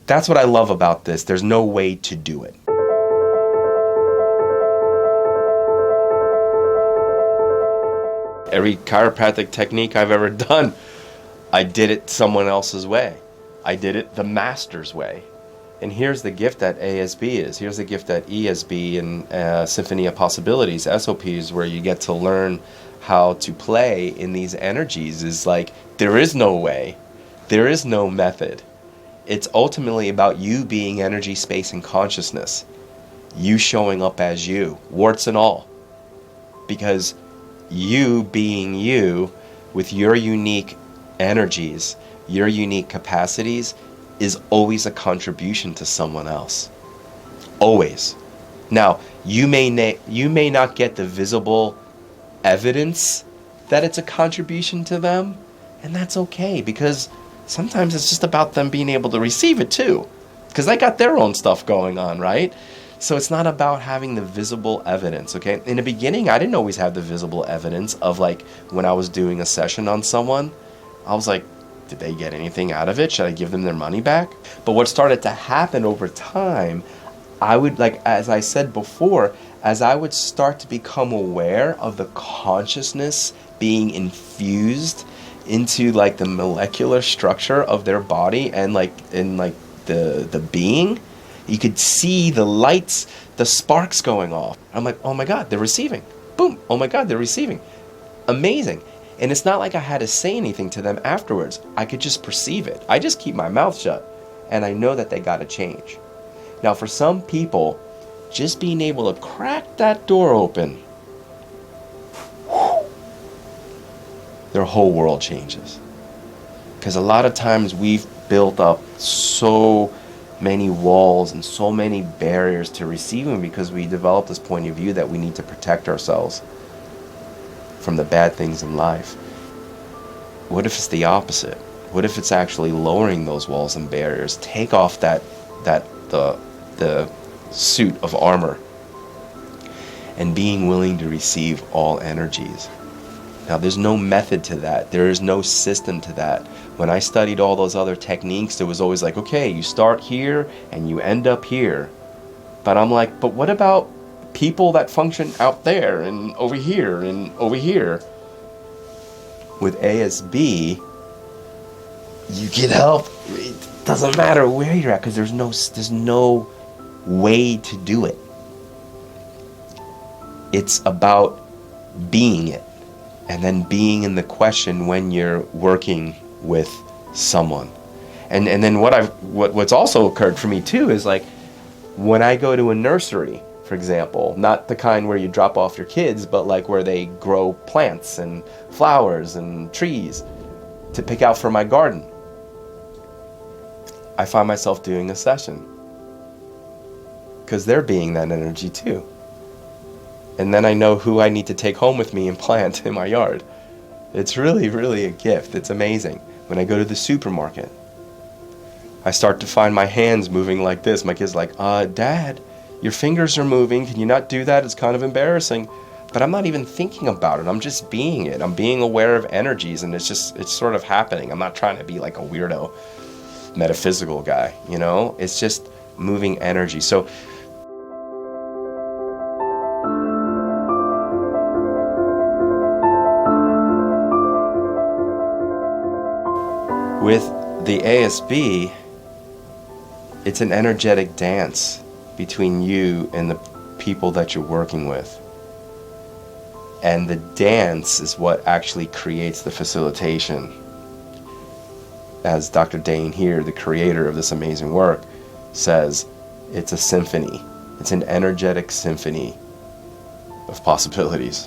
That's what I love about this. There's no way to do it. Every chiropractic technique I've ever done, I did it someone else's way. I did it the master's way. And here's the gift that ASB is. Here's the gift that ESB and Symphony of Possibilities, SOPs, where you get to learn how to play in these energies, is like, there is no way. There is no method. It's ultimately about you being energy, space, and consciousness. You showing up as you, warts and all. Because you being you, with your unique energies, your unique capacities, is always a contribution to someone else. Always. Now, you may not get the visible evidence that it's a contribution to them, and that's okay, because sometimes it's just about them being able to receive it too, because they got their own stuff going on, right? So it's not about having the visible evidence, okay? In the beginning, I didn't always have the visible evidence of, like, when I was doing a session on someone, I was like, did they get anything out of it? Should I give them their money back? But what started to happen over time, I would, like, as I said before, as I would start to become aware of the consciousness being infused into, like, the molecular structure of their body and, like, in, like, the being, you could see the lights, the sparks going off. I'm like, oh my God, they're receiving. Boom. Oh my God, they're receiving. Amazing. And it's not like I had to say anything to them afterwards. I could just perceive it. I just keep my mouth shut, and I know that they got to change. Now, for some people, just being able to crack that door open, their whole world changes. Because a lot of times we've built up so many walls and so many barriers to receiving because we developed this point of view that we need to protect ourselves from the bad things in life. What if it's the opposite? What if it's actually lowering those walls and barriers? Take off the suit of armor and being willing to receive all energies. Now, there's no method to that. There is no system to that. When I studied all those other techniques, there was always like, okay, you start here and you end up here. But I'm like, but what about people that function out there and over here and over here? With ASB, you get help. It doesn't matter where you're at, because there's no way to do it. It's about being it, and then being in the question when you're working with someone. And then what's also occurred for me too is, like, when I go to a nursery, for example, not the kind where you drop off your kids, but like where they grow plants and flowers and trees to pick out for my garden, I find myself doing a session because they're being that energy too. And then I know who I need to take home with me and plant in my yard. It's really, really a gift. It's amazing. When I go to the supermarket, I start to find my hands moving like this. My kid's like, Dad, your fingers are moving. Can you not do that? It's kind of embarrassing. But I'm not even thinking about it. I'm just being it. I'm being aware of energies, and it's sort of happening. I'm not trying to be like a weirdo metaphysical guy, you know? It's just moving energy. So with the ASB, it's an energetic dance between you and the people that you're working with. And the dance is what actually creates the facilitation. As Dr. Dane here, the creator of this amazing work, says, it's a symphony. It's an energetic symphony of possibilities.